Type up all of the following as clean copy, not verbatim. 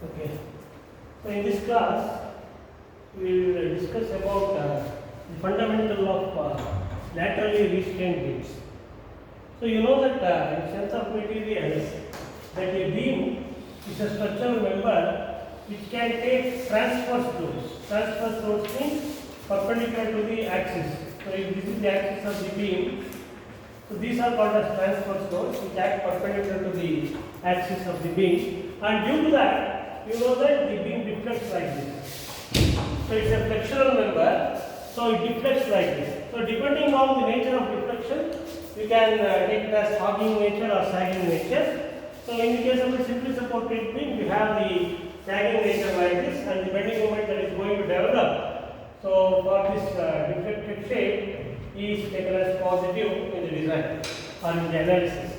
Okay. So in this class, we will discuss about the fundamental of laterally restrained beams. So you know that in sense of materials, that a beam is a structural member which can take transverse loads. Transverse loads means perpendicular to the axis. So if this is the axis of the beam, so these are called as transverse loads which act perpendicular to the axis of the beam, and due to that, you know that the beam deflects like this. So it's a flexural member, so it deflects like this. So depending on the nature of deflection, you can take it as hogging nature or sagging nature. So in the case of a simply supported beam, you have the sagging nature like this, and the bending moment that is going to develop. So for this deflected shape is taken as positive in the design or in the analysis.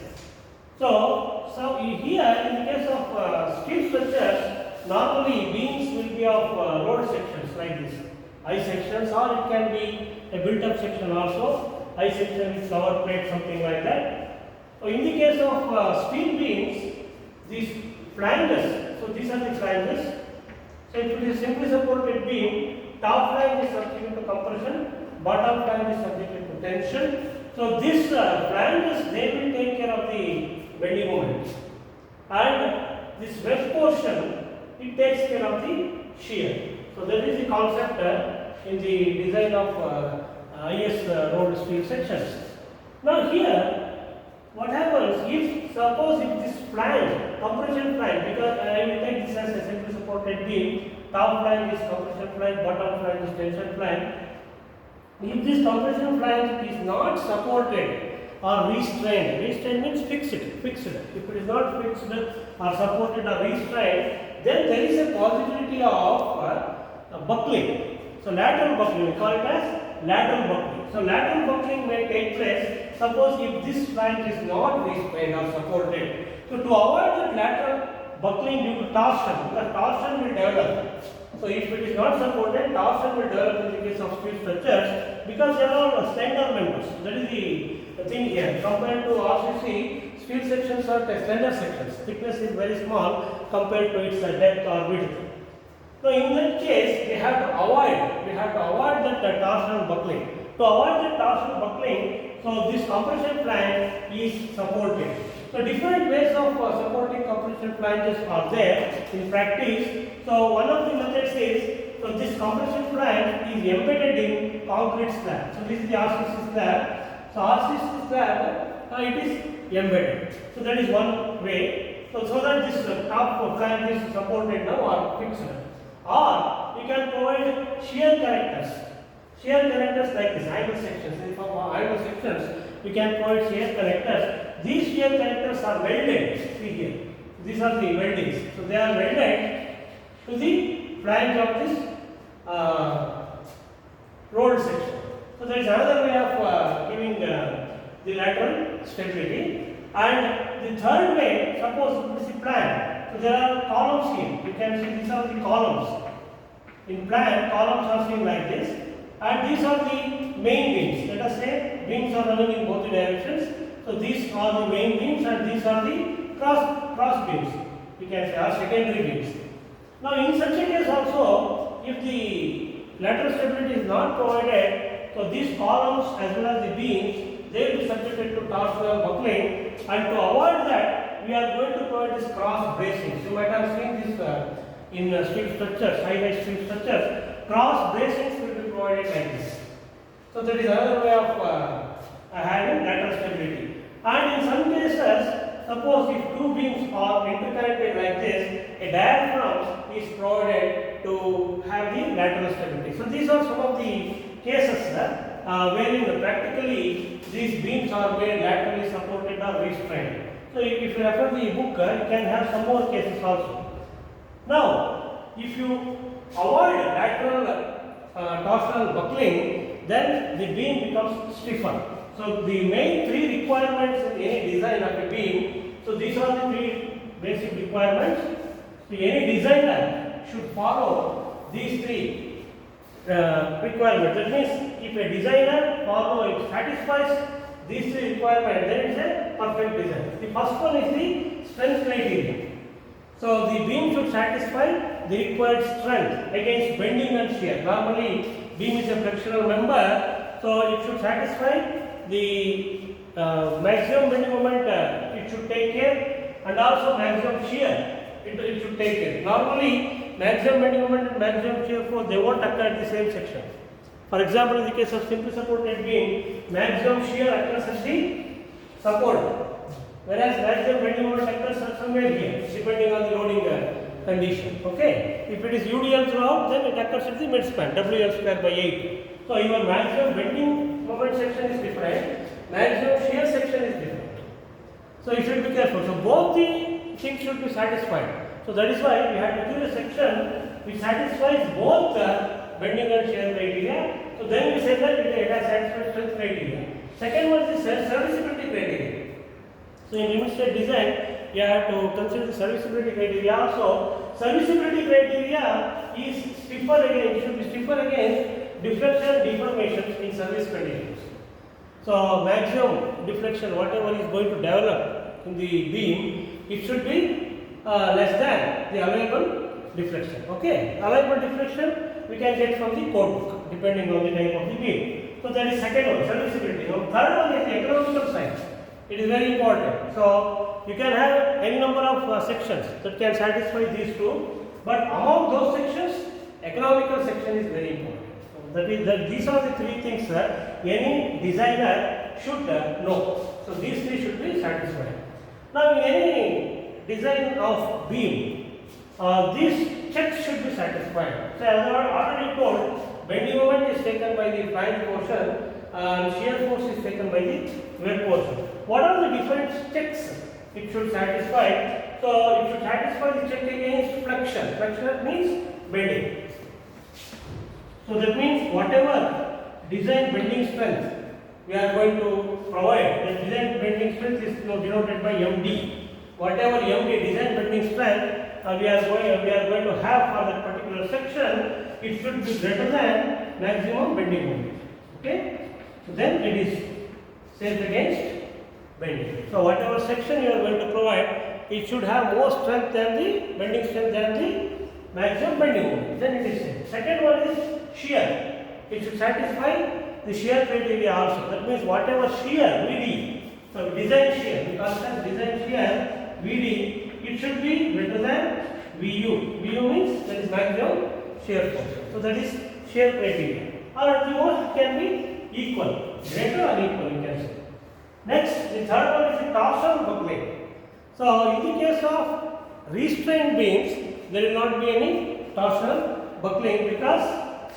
So here in the case of steel structures, normally beams will be of rolled sections like this, I sections, or it can be a built-up section also, I section with cover plate, something like that. So in the case of steel beams, these flanges, so these are the flanges. So if it is simply supported beam, top flange is subject to compression, bottom flange is subject to tension. So these flanges, they will take care of the bending moment, and this wedge portion, it takes care of the shear. So that is the concept in the design of IS rolled steel sections. Now here, what happens if suppose if this flange, compression flange, because I will take this as a simply supported beam, top flange is compression flange, bottom flange is tension flange. If this compression flange is not supported or restrained, restrained means fixed. If it is not fixed or supported or restrained, then there is a possibility of buckling. So lateral buckling, we call it as lateral buckling. So lateral buckling may take place, suppose if this flange is not restrained or supported. So to avoid that lateral buckling due to torsion, because torsion will develop. So if it is not supported, torsion will develop in the case of steel structures, because they are all slender members. That is the thing here. Compared to RCC, steel sections are slender sections. Thickness is very small compared to its depth or width. So in that case, we have to avoid that torsion buckling. To avoid the torsion buckling, so this compression flange is supported. So different ways of supporting compression flanges are there in practice. So one of the methods is, so this compression flange is embedded in concrete slab. So this is the RCC slab. So RCC slab, it is embedded. So that is one way. So that this top flange is supported now or fixed. Or you can provide shear connectors. Shear connectors like this, angle sections. In form of angle sections, you can provide shear connectors. These shear connectors are welded. See here. These are the weldings. So they are welded to the flange of this rolled section. So there is another way of giving the lateral stability. And the third way, suppose this is plan. So there are columns here. You can see these are the columns. In plan, columns are seen like this. And these are the main beams. Let us say beams are running in both the directions. So these are the main beams and these are the cross beams. You can say are secondary beams. Now in such a case also, if the lateral stability is not provided, so these columns as well as the beams, they will be subjected to torsional buckling, and to avoid that, we are going to provide this cross bracing. You might have seen this in steel structures, high-rise steel structures. Cross bracings will be provided like this. So that is another way of having lateral stability. And in some cases, suppose if two beams are interconnected like this, a diaphragm is provided to have the lateral stability. So these are some of the cases wherein practically these beams are made laterally supported or restrained. So if you refer the book, you can have some more cases also. Now, if you avoid lateral torsional buckling, then the beam becomes stiffer. So the main three requirements in any design of a beam, so these are the three basic requirements. So any designer should follow these three requirements. That means if a designer satisfies these three requirements, then it is a perfect design. The first one is the strength criteria. So the beam should satisfy the required strength against bending and shear. Normally, beam is a flexural member, so it should satisfy the maximum bending moment. It should take care, and also maximum shear. It should take care. Normally, maximum bending moment and maximum shear force, they won't occur at the same section. For example, in the case of simply supported beam, maximum shear occurs at the support, whereas maximum bending moment occurs somewhere here, depending on the loading condition. Okay, if it is UDL throughout, then it occurs at the midspan, WL square by 8. So your maximum bending moment section is different, maximum shear section is different. So you should be careful. So both the things should be satisfied. So that is why we have to give a section which satisfies both the bending and shear criteria. So then we say that it has satisfied strength criteria. Second one is serviceability criteria. So in limit state design, you have to consider the serviceability criteria also. Serviceability criteria is stiffer against, should be stiffer against deflection deformations in service conditions. So maximum deflection, whatever is going to develop in the beam, it should be less than the allowable deflection. Okay, allowable deflection we can get from the code book depending on the type of the beam. So that is second one, serviceability. Now third one is the economical side. It is very important. So you can have any number of sections that can satisfy these two, but among those sections, economical section is very important. These are the three things that any designer should know. So these three should be satisfied. Now in any design of beam, these checks should be satisfied. So as I already told, bending moment is taken by the flange portion and shear force is taken by the web portion. What are the different checks it should satisfy? So it should satisfy the check against flexion. Flexion means bending. So that means whatever design bending strength we are going to provide, the design bending strength is denoted by MD. Whatever MD design bending strength we are going to have for that particular section, it should be greater than maximum bending moment. Okay, so then it is safe against bending. So whatever section you are going to provide, it should have more strength than the bending strength than the maximum bending moment. Then it is safe. Second one is shear. It should satisfy the shear criteria also. That means whatever shear VD, so design shear, we call it as design shear VD, it should be greater than VU. VU means that is maximum shear force. So that is shear criteria. Or at the most it can be equal, greater or equal you can say. Next, the third one is the torsion buckling. So in the case of restrained beams, there will not be any torsion buckling because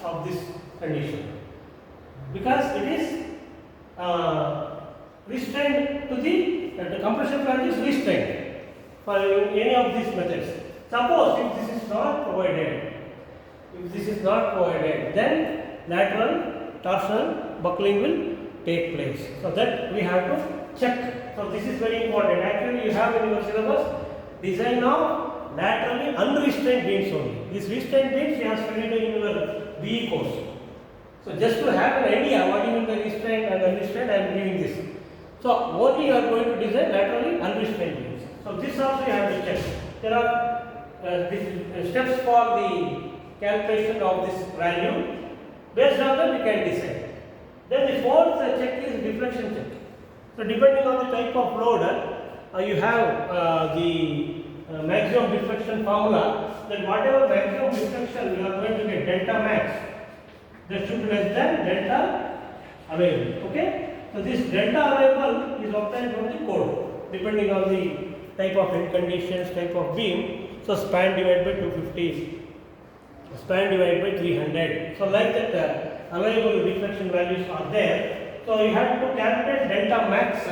of this condition. Because it is restrained to the compression flange is restrained for any of these methods. Suppose if this is not provided, then lateral torsion buckling will take place. So that we have to check. So this is very important. Actually, you have in your syllabus design of laterally unrestrained beams only. These restrained beams you have studied in your BE course. So just to have an idea what you mean by restrained and unrestrained, I am giving this. So only you are going to design laterally unrestrained beams. So this also you have to check. There are steps for the calculation of this value. Based on that we can decide. Then the fourth check is deflection check. So depending on the type of load, you have the maximum deflection formula. Then whatever maximum deflection you are going to get delta max, that should be less than delta available. Okay. So this delta available is obtained from the code depending on the type of end conditions, type of beam. So span divided by 250, span divided by 300. So like that available deflection values are there. So you have to calculate delta max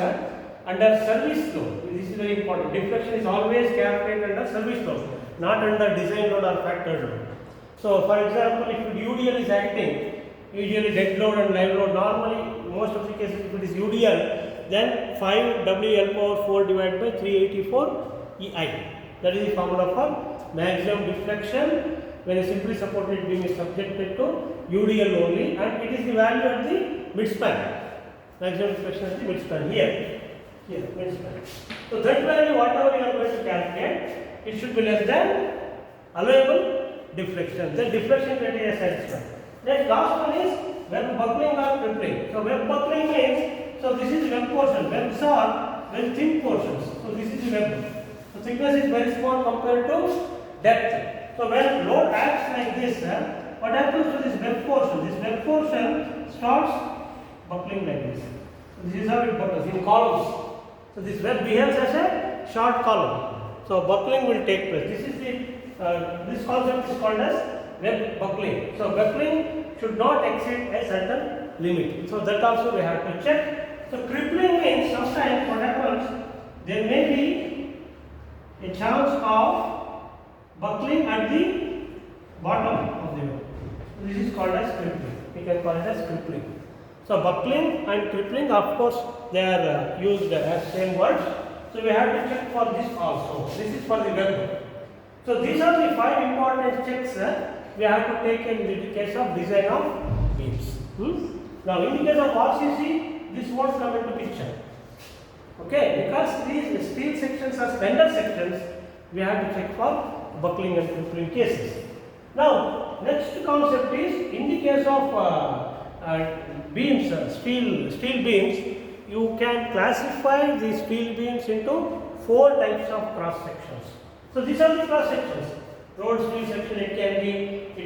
under service load. This is very important. Deflection is always calculated under service load, not under design load or factor load. So for example, if UDL is acting, usually dead load and live load, normally most of the cases if it is UDL, then 5 WL power 4 divided by 384 EI. That is the formula for maximum deflection when a simply supported beam is subjected to UDL only, and it is the value at the midspan. Maximum deflection at the midspan here, midspan. So that value whatever you are going to calculate, it should be less than allowable deflection. Then deflection criteria is satisfied. Next, last one is web buckling or crippling. So web buckling means, so this is web portion. Webs are very thin portions. So this is the web. The thickness is very small compared to depth. So when load acts like this, what happens to this web portion? This web portion starts buckling like this. So this is how it buckles in columns. So this web behaves as a short column. So buckling will take place. This is this concept is called as web buckling. So buckling should not exceed a certain limit. So that also we have to check. So crippling means sometimes what happens, there may be a chance of buckling at the bottom of the web. So this is called as crippling. We can call it as crippling. So buckling and crippling, of course, they are used as same words. So we have to check for this also. This is for the web. So these are the 5 important checks we have to take in the case of design of beams. Now in the case of RCC, this won't come into picture. Okay, because these steel sections are slender sections, we have to check for buckling and crippling cases. Now next concept is in the case of beams, steel beams, you can classify the steel beams into 4 types of cross sections. So these are the cross sections. Road steel section, it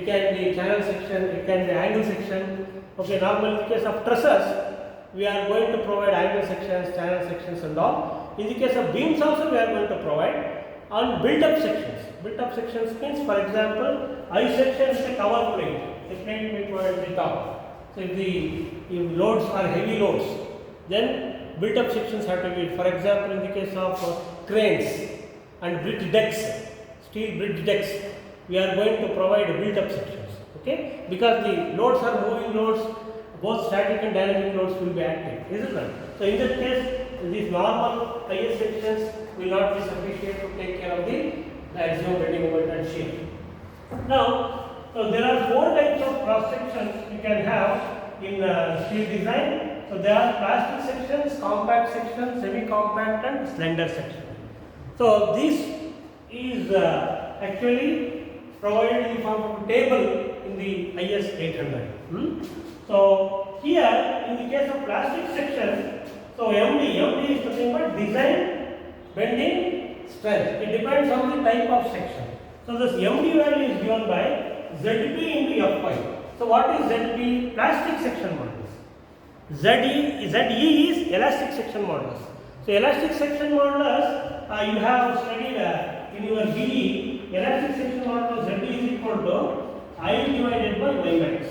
can be channel section, it can be angle section. Okay, normally in the case of trusses, we are going to provide angle sections, channel sections and all. In the case of beams also we are going to provide on built-up sections. Built-up sections means, for example, I section is a cover plate. The plate will be provided at the top. So if loads are heavy loads, then built-up sections have to be. For example, in the case of cranes and bridge decks, steel bridge decks, we are going to provide built-up sections. Okay, because the loads are moving loads, both static and dynamic loads will be active, isn't it? So in that case, these normal IS sections will not be sufficient to take care of the axiom bending moment and shear. Now, so there are 4 types of cross sections you can have in steel design. So there are plastic sections, compact sections, semi-compact and slender section. So this is actually provided in the form of a table in the IS 800. So here in the case of plastic section, so MD is nothing but design, bending, strength. It depends on the type of section. So this MD value is given by ZP into Fy. So what is ZP? Plastic section modulus. ZE is elastic section modulus. So elastic section modulus you have studied in your BE. Elastic section modulus Z is equal to I divided by Y max.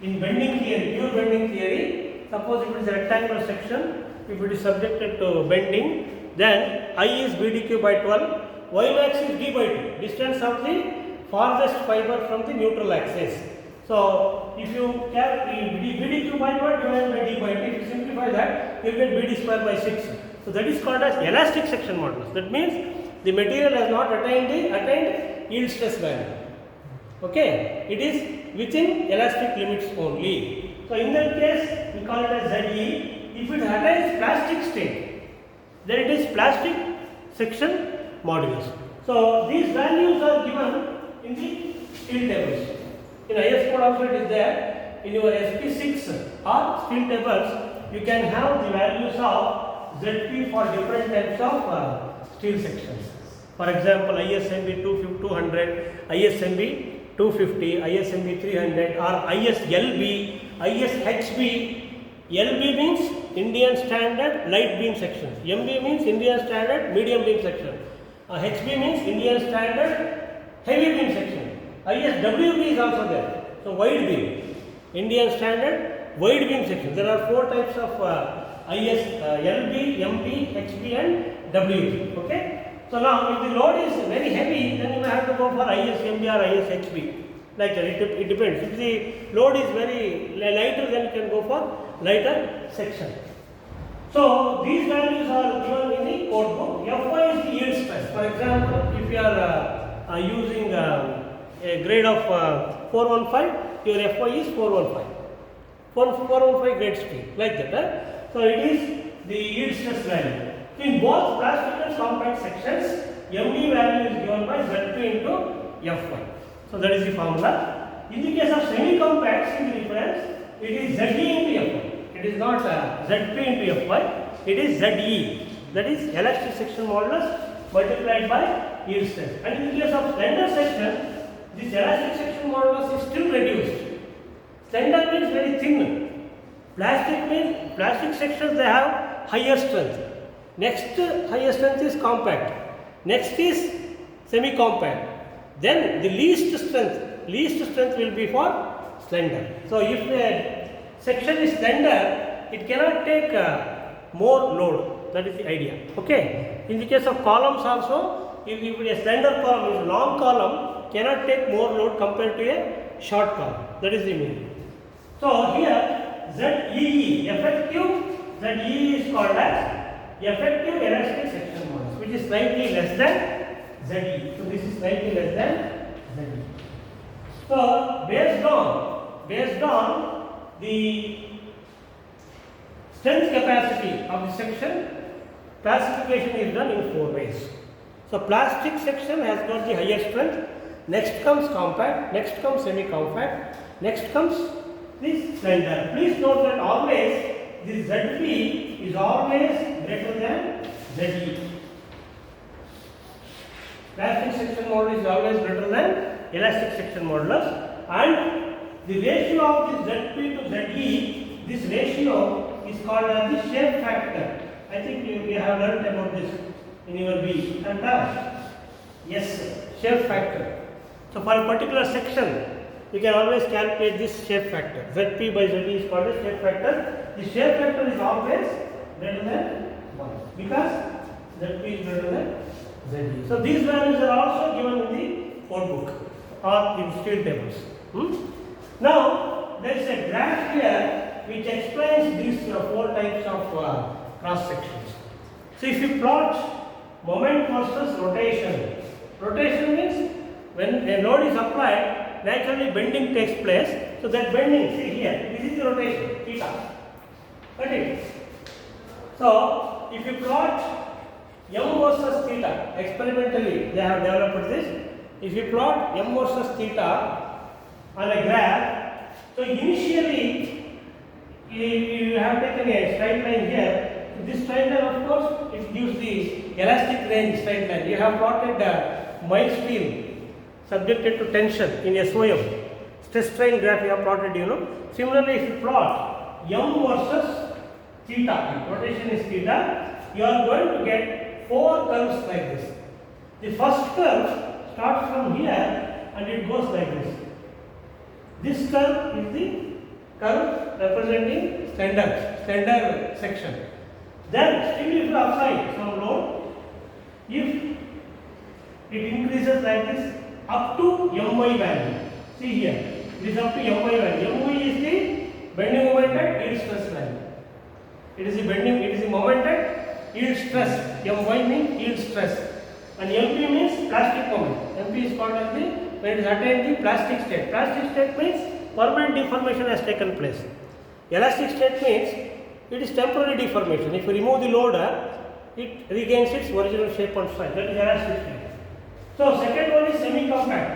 In bending theory, pure bending theory, suppose if it is a rectangular section, if it is subjected to bending, then I is BDQ by 12, Y max is D by 2, distance of the farthest fiber from the neutral axis. So if you have BDQ by 12 divided by D by 2, if you simplify that, you get BD square by 6. So that is called as elastic section modulus. That means the material has not attained yield stress value. Okay, it is within elastic limits only. So in that case, we call it as ZE. If it attains plastic state, then it is plastic section modulus. So these values are given in the steel tables. In IS code also it is there. In your SP6 or steel tables, you can have the values of ZP for different types of steel sections. For example, ISMB 200, ISMB 250, ISMB 300 or ISLB, ISHB. LB means Indian Standard Light Beam Section. MB means Indian Standard Medium Beam Section. HB means Indian Standard Heavy Beam Section. ISWB is also there. So wide beam. Indian Standard Wide Beam Section. There are 4 types of LB, MB, HB and WB. Okay. So now if the load is very heavy, then you may have to go for ISMB or ISHB. Like that, it depends. If the load is very lighter, then you can go for lighter section. So these values are given in the code book. Fy is the yield stress. For example, if you are using a grade of 415, your Fy is 415. 415 grade steel, like that. So it is the yield stress value. In both plastic and compact sections, MD value is given by Z2 into Fy. So that is the formula. In the case of semi-compact, see the difference, it is Ze into Fy. It is not Z2 into Fy, it is Ze. That is elastic section modulus multiplied by yield strength. And in the case of slender section, this elastic section modulus is still reduced. Slender means very thin. Plastic means plastic sections they have higher strength. Next higher strength is compact. Next is semi-compact. Then the least strength will be for slender. So if a section is slender, it cannot take more load. That is the idea. Okay. In the case of columns also, if a slender column is a long column, cannot take more load compared to a short column. That is the meaning. So here ZEE, effective ZEE is called as effective elastic section modulus, which is slightly less than ZE. So this is slightly less than ZE. So based on the strength capacity of the section, classification is done in 4 ways. So plastic section has got the higher strength. Next comes compact. Next comes semi-compact. Next comes this slender. Please note that always this ZP is always greater than ZE. Plastic section modulus is always greater than elastic section modulus, and the ratio of this ZP to ZE, this ratio is called as the shape factor. I think you have learned about this in your B. And yes, shape factor. So for a particular section, you can always calculate this shape factor. Zp by Ze is called as shape factor. The shape factor is always greater than 1 because Zp is greater than Ze. So these values are also given in the code book or in steel tables. Now there is a graph here which explains these 4 types of cross sections. So if you plot moment versus rotation, rotation means when a load is applied, naturally bending takes place. So that bending, see here, this is the rotation, theta. Got it? So if you plot m versus theta, experimentally they have developed this. If you plot m versus theta on a graph, so initially you have taken a straight line here. This straight line, of course, it gives the elastic range straight line. You have plotted mild steel subjected to tension in SOM. Stress strain graph you have plotted, Similarly, if you plot m versus theta, rotation is theta, you are going to get 4 curves like this. The first curve starts from here and it goes like this. This curve is the curve representing slender section. Then still if you apply some load, if it increases like this up to My value. See here, it is up to My value. My is the bending moment at yield stress value. It is the moment at yield stress. My means yield stress. And MP means plastic moment. MP is called as when it is attained the plastic state. Plastic state means permanent deformation has taken place. Elastic state means it is temporary deformation. If you remove the load, it regains its original shape and size. That is elastic state. So second one is semi-compact.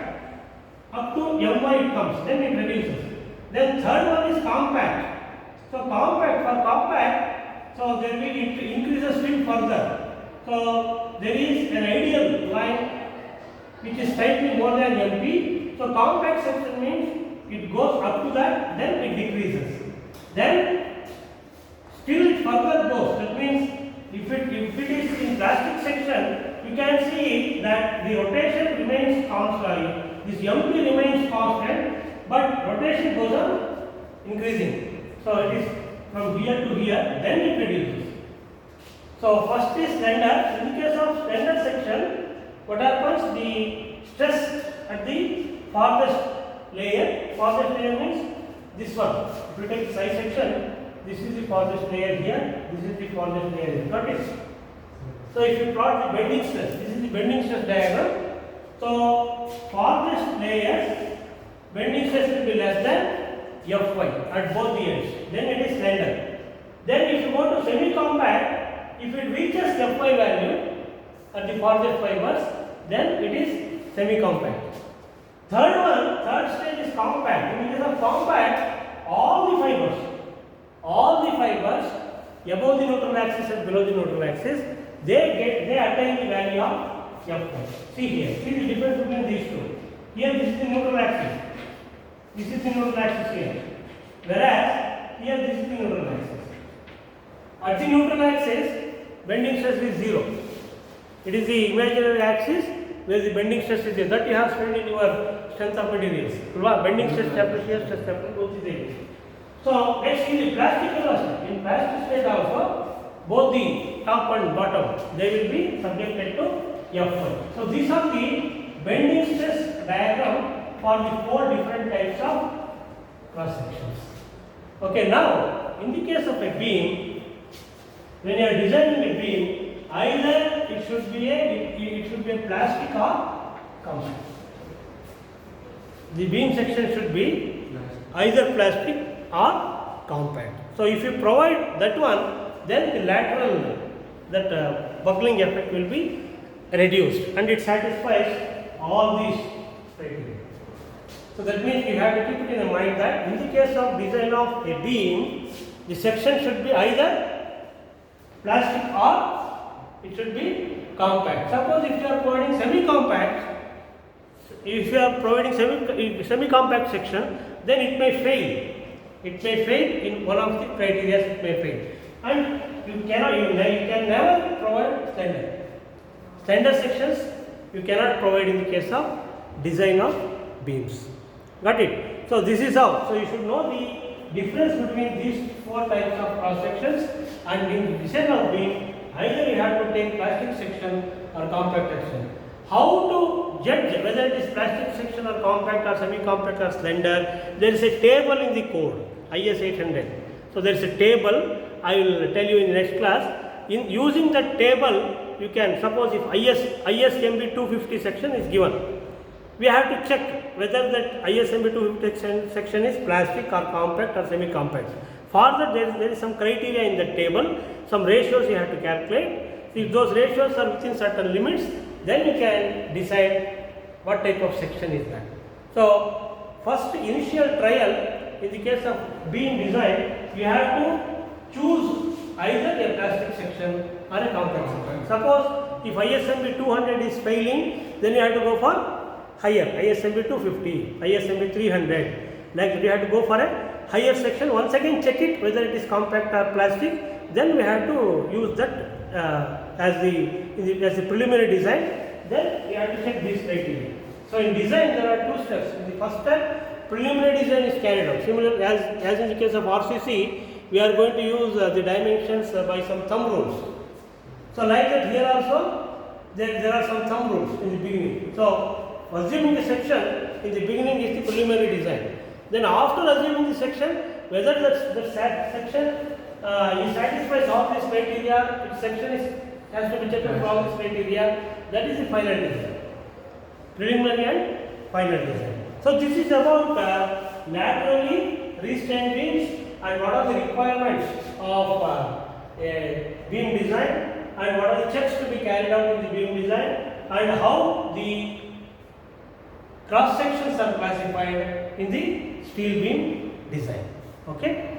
Up to My it comes, then it reduces. Then third one is compact. So compact, so there will it increases still further. So there is an ideal line which is slightly more than MP. So compact section means it goes up to that, then it decreases. Then still it further goes. That means if it is in plastic section, you can see that the rotation remains constant. This MP remains constant, but rotation goes on increasing. So it is from here to here, then it reduces. So first is slender. In the case of slender section, what happens? The stress at the farthest layer means this one. If you take side section, this is the farthest layer here, this is the farthest layer here. Got it? So if you plot the bending stress, this is the bending stress diagram. So farthest layers, bending stress will be less than Fy at both the ends. Then it is slender. Then if you go to semi-compact, if it reaches Fy value, at the farthest fibers, then it is semi-compact. Third stage is compact. In the case of compact, all the fibers above the neutral axis and below the neutral axis, they attain the value of F1. See here, see the difference between these two. Here this is the neutral axis. This is the neutral axis here. Whereas here this is the neutral axis. At the neutral axis, bending stress is 0. It is the imaginary axis where the bending stress is 0. That you have studied in your strength of materials. Bending stress chapter, shear stress chapter, both is there. So let's see the plastic velocity. In plastic state also, both the top and bottom, they will be subjected to F1. So these are the bending stress diagram for the 4 different types of cross sections. Okay, now in the case of a beam, when you are designing a beam, either it should be a plastic or compact. The beam section should be either plastic or compact. So if you provide that one, then the lateral buckling effect will be reduced and it satisfies all these criteria. So that means you have to keep it in mind that in the case of design of a beam, the section should be either plastic or it should be compact. Suppose if you are providing semi-compact section, then it may fail. It may fail in one of the criteria. It may fail, and you can never provide slender sections. You cannot provide in the case of design of beams. Got it? So this is how. So you should know the difference between these 4 types of cross sections, and in the design of beam, either you have to take plastic section or compact section. How to judge whether it is plastic section or compact or semi-compact or slender? There is a table in the code, IS 800. So there is a table. I will tell you in the next class. In using that table, you can suppose if ISMB 250 section is given, we have to check whether that ISMB 250 section is plastic or compact or semi-compact. For that, there is some criteria in the table, some ratios you have to calculate. If those ratios are within certain limits, then you can decide what type of section is that. So first initial trial in the case of beam design, you have to choose either a plastic section or a compact section. Suppose if ISMB 200 is failing, then you have to go for higher, ISMB 250, ISMB 300. Like you have to go for a higher section. Once again check it whether it is compact or plastic. Then we have to use that as the preliminary design. Then we have to check these criteria. So in design there are 2 steps. In the first step, preliminary design is carried out. Similar as in the case of RCC, we are going to use the dimensions by some thumb rules. So like that here also, there are some thumb rules in the beginning. So assuming the section in the beginning is the preliminary design. Then after assuming the section, whether the section satisfies all these criteria, its section has to be checked for all these criteria. That is the final design. Preliminary and final design. So this is about laterally restrained beams and what are the requirements of a beam design and what are the checks to be carried out in the beam design and how the cross sections are classified in the steel beam design. Okay.